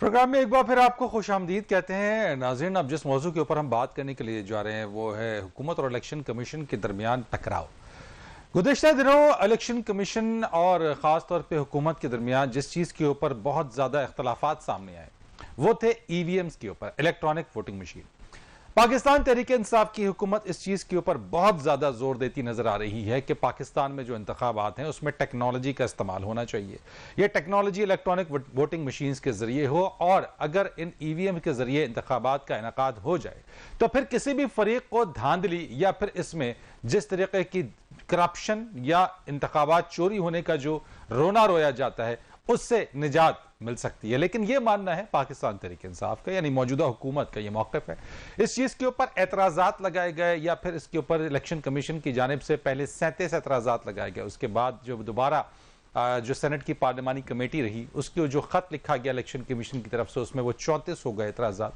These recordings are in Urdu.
پروگرام میں ایک بار پھر آپ کو خوش آمدید کہتے ہیں ناظرین. اب جس موضوع کے اوپر ہم بات کرنے کے لیے جا رہے ہیں وہ ہے حکومت اور الیکشن کمیشن کے درمیان ٹکراؤ. گزشتہ دنوں الیکشن کمیشن اور خاص طور پہ حکومت کے درمیان جس چیز کے اوپر بہت زیادہ اختلافات سامنے آئے وہ تھے ای وی ایمز کے اوپر، electronic voting machine. Pakistan Tehreek Insaf کی حکومت اس چیز کے اوپر بہت زیادہ زور دیتی نظر آ رہی ہے کہ پاکستان میں جو انتخابات ہیں اس میں ٹیکنالوجی کا استعمال ہونا چاہیے. یہ ٹیکنالوجی الیکٹرانک ووٹنگ مشینز کے ذریعے ہو، اور اگر ان ای وی ایم کے ذریعے انتخابات کا انعقاد ہو جائے تو پھر کسی بھی فریق کو دھاندلی یا پھر اس میں جس طریقے کی کرپشن یا انتخابات چوری ہونے کا جو رونا رویا جاتا ہے اس سے نجات مل سکتی ہے. لیکن یہ ماننا ہے پاکستان تحریک انصاف کا، یعنی موجودہ حکومت کا یہ موقف ہے. اس چیز کے اوپر اعتراضات لگائے گئے، یا پھر اس کے اوپر الیکشن کمیشن کی جانب سے پہلے 37 اعتراضات لگائے گئے. اس کے بعد جو دوبارہ جو سینٹ کی پارلیمانی کمیٹی رہی اس کے جو خط لکھا گیا الیکشن کمیشن کی طرف سے اس میں وہ 34 ہو گئے اعتراضات.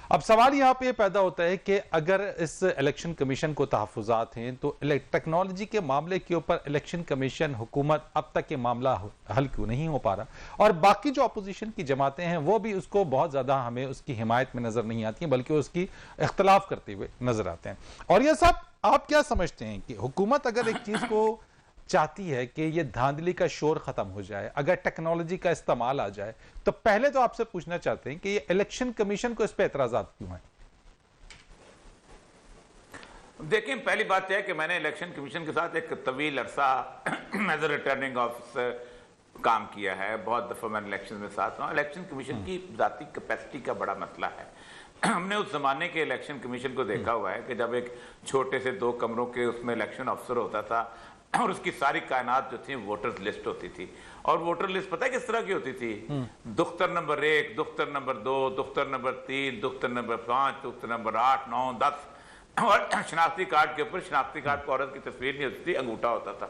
اب سوال یہاں پہ یہ پیدا ہوتا ہے کہ اگر اس الیکشن کمیشن کو تحفظات ہیں تو ٹیکنالوجی کے معاملے کے اوپر الیکشن کمیشن حکومت اب تک یہ معاملہ حل کیوں نہیں ہو پا رہا، اور باقی جو اپوزیشن کی جماعتیں ہیں وہ بھی اس کو بہت زیادہ ہمیں اس کی حمایت میں نظر نہیں آتی ہیں بلکہ اس کی اختلاف کرتے ہوئے نظر آتے ہیں. اور یہ سب آپ کیا سمجھتے ہیں کہ حکومت اگر ایک چیز کو چاہتی ہے کہ یہ دھاندلی کا شور ختم ہو جائے، اگر ٹیکنالوجی کا استعمال آ جائے، تو پہلے تو آپ سے پوچھنا چاہتے ہیں کہ یہ الیکشن کمیشن کو اس پہ اعتراضات کیوں ہیں؟ دیکھیں، پہلی بات یہ ہے کہ میں نے الیکشن کمیشن کے ساتھ ایک طویل عرصہ ایز اے ریٹرننگ آفیسر کام کیا ہے. بہت دفعہ میں الیکشن میں ساتھ رہا ہوں. الیکشن کمیشن کی ذاتی کیپیسٹی کا بڑا مسئلہ ہے. ہم نے اس زمانے کے الیکشن کمیشن کو دیکھا ہوا ہے کہ جب ایک چھوٹے سے 2 کمروں کے اس میں الیکشن افسر ہوتا تھا اور اس کی ساری کائنات جو تھی ووٹرز لسٹ ہوتی تھی. اور ووٹر لسٹ پتہ ہے کس طرح کی ہوتی تھی؟ دختر نمبر 1، دختر نمبر 2، دختر نمبر 3، دختر نمبر 5، دختر نمبر 8، 9، 10. اور شناختی کارڈ کے اوپر شناختی کارڈ پر عورت کی تصویر نہیں ہوتی تھی، انگوٹھا ہوتا تھا.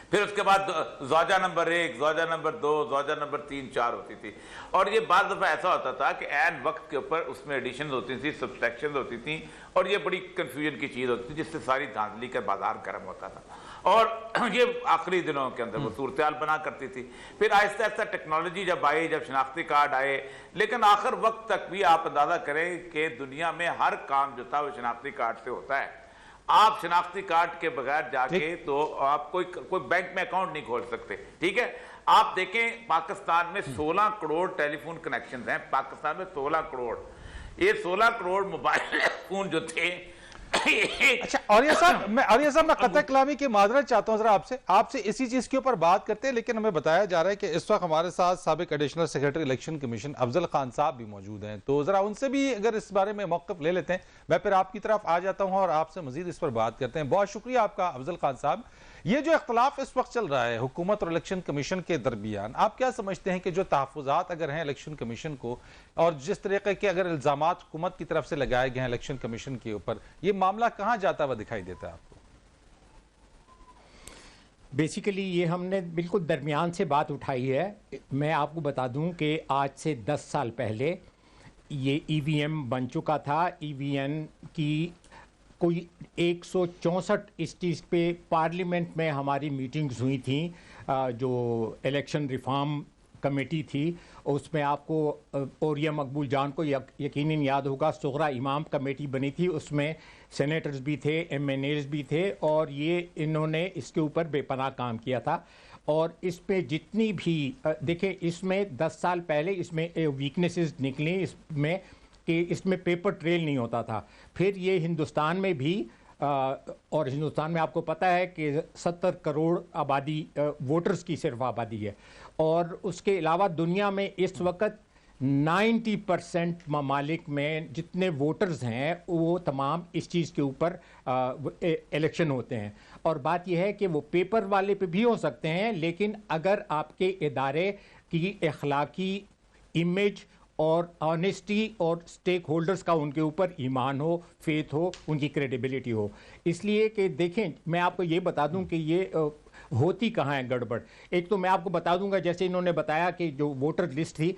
پھر اس کے بعد زوجہ نمبر 1، زوجہ نمبر 2، زوجہ نمبر 3، 4 ہوتی تھی. اور یہ بعض دفعہ ایسا ہوتا تھا کہ عین وقت کے اوپر اس میں ایڈیشنز ہوتی تھی، سبسٹریکشنز ہوتی تھیں، اور یہ بڑی کنفیوژن کی چیز ہوتی تھی جس سے ساری دھاندلی کا بازار گرم ہوتا تھا. اور یہ آخری دنوں کے اندر وہ صورتحال بنا کرتی تھی. پھر آہستہ آہستہ ٹیکنالوجی جب آئی، جب شناختی کارڈ آئے، لیکن آخر وقت تک بھی آپ اندازہ کریں کہ دنیا میں ہر کام جو تھا وہ شناختی کارڈ سے ہوتا ہے. آپ شناختی کارڈ کے بغیر جا کے تو آپ کوئی بینک میں اکاؤنٹ نہیں کھول سکتے. ٹھیک ہے، آپ دیکھیں پاکستان میں 16 کروڑ ٹیلی فون کنیکشنز ہیں. پاکستان میں 16 کروڑ. یہ 16 کروڑ موبائل فون جو تھے. اچھا آریہ صاحب، میں قطع کلامی کی معذرت چاہتا ہوں، ذرا آپ سے اسی چیز کے اوپر بات کرتے ہیں. لیکن ہمیں بتایا جا رہا ہے کہ اس وقت ہمارے ساتھ سابق ایڈیشنل سیکریٹری الیکشن کمیشن افضل خان صاحب بھی موجود ہیں، تو ذرا ان سے بھی اگر اس بارے میں موقف لے لیتے ہیں. میں پھر آپ کی طرف آ جاتا ہوں اور آپ سے مزید اس پر بات کرتے ہیں. بہت شکریہ آپ کا افضل خان صاحب. یہ جو اختلاف اس وقت چل رہا ہے حکومت اور الیکشن کمیشن کے درمیان، آپ کیا سمجھتے ہیں کہ جو تحفظات اگر ہیں الیکشن کمیشن کو، اور جس طریقے کے اگر الزامات حکومت کی طرف سے لگائے گئے ہیں الیکشن کمیشن کے اوپر، یہ معاملہ کہاں جاتا ہوا دکھائی دیتا ہے آپ کو؟ بیسیکلی یہ ہم نے بالکل درمیان سے بات اٹھائی ہے. میں آپ کو بتا دوں کہ آج سے 10 سال پہلے یہ ای وی ایم بن چکا تھا. ای وی ایم کی کوئی 164 اس چیز پہ پارلیمنٹ میں ہماری میٹنگز ہوئی تھیں. جو الیکشن ریفارم کمیٹی تھی اس میں آپ کو اوریہ مقبول جان کو یقیناً یاد ہوگا صغرا امام کمیٹی بنی تھی. اس میں سینیٹرز بھی تھے، ایم این ایز بھی تھے، اور یہ انہوں نے اس کے اوپر بے پناہ کام کیا تھا. اور اس پہ جتنی بھی دیکھیں، اس میں 10 سال پہلے اس میں ویکنیسز نکلیں اس میں کہ اس میں پیپر ٹریل نہیں ہوتا تھا. پھر یہ ہندوستان میں بھی، اور ہندوستان میں آپ کو پتہ ہے کہ 70 کروڑ آبادی ووٹرز کی صرف آبادی ہے. اور اس کے علاوہ دنیا میں اس وقت 90% ممالک میں جتنے ووٹرز ہیں وہ تمام اس چیز کے اوپر الیکشن ہوتے ہیں. اور بات یہ ہے کہ وہ پیپر والے پہ بھی ہو سکتے ہیں، لیکن اگر آپ کے ادارے کی اخلاقی امیج اور آنیسٹی اور سٹیک ہولڈرز کا ان کے اوپر ایمان ہو، فیتھ ہو، ان کی کریڈیبلٹی ہو. اس لیے کہ دیکھیں، میں آپ کو یہ بتا دوں کہ یہ ہوتی کہاں ہے گڑبڑ. ایک تو میں آپ کو بتا دوں گا، جیسے انہوں نے بتایا کہ جو ووٹر لسٹ تھی،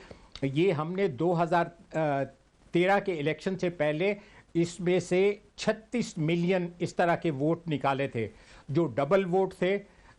یہ ہم نے 2013 کے الیکشن سے پہلے اس میں سے 36 ملین اس طرح کے ووٹ نکالے تھے جو ڈبل ووٹ تھے،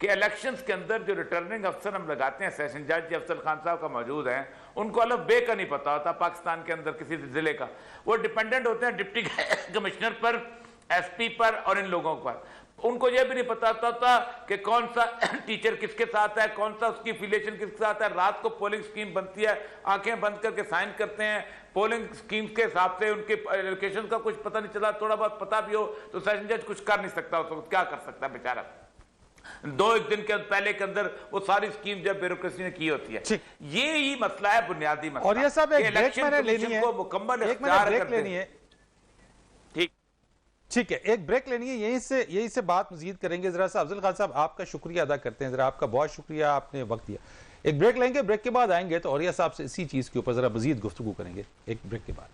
کہ الیکشنز کے اندر جو ریٹرننگ افسر ہم لگاتے ہیں سیشن جج افضل خان صاحب کا موجود ہیں، ان کو الف بے کا نہیں پتا ہوتا پاکستان کے اندر کسی ضلع کا، وہ ڈیپینڈنٹ ہوتے ہیں ڈپٹی کمشنر پر، ایس پی پر اور ان لوگوں پر. ان کو یہ بھی نہیں پتا ہوتا کہ کون سا ٹیچر کس کے ساتھ ہے، کون سا اس کی افیلیشن کس کے ساتھ ہے. رات کو پولنگ سکیم بنتی ہے، آنکھیں بند کر کے سائن کرتے ہیں، پولنگ سکیمز کے حساب سے ان کے لوکیشن کا کچھ پتہ نہیں چلا. تھوڑا بہت پتہ بھی ہو تو سیشن جج کچھ کر نہیں سکتا، اس وقت کیا کر سکتا ہے بیچارہ. ایک دن کے پہلے کے اندر وہ ساری سکیم جب بیوروکریسی نے کی ہوتی ہے. یہی مسئلہ ہے، بنیادی مسئلہ. اور یہ سب ایک کہ بریک میں نے الیکشن لینی ہے، کمیشن کو مکمل ایک میں نے اختیار بریک کرتے لینی ہیں. ہے. ٹھیک ہے، ایک بریک لینی ہے، یہیں سے بات مزید کریں گے. ذرا سا افضل خان صاحب آپ کا شکریہ ادا کرتے ہیں، ذرا آپ کا بہت شکریہ، آپ نے وقت دیا. ایک بریک لیں گے، بریک کے بعد آئیں گے تو اوریہ صاحب سے اسی چیز کے اوپر ذرا مزید گفتگو کریں گے ایک بریک کے بعد.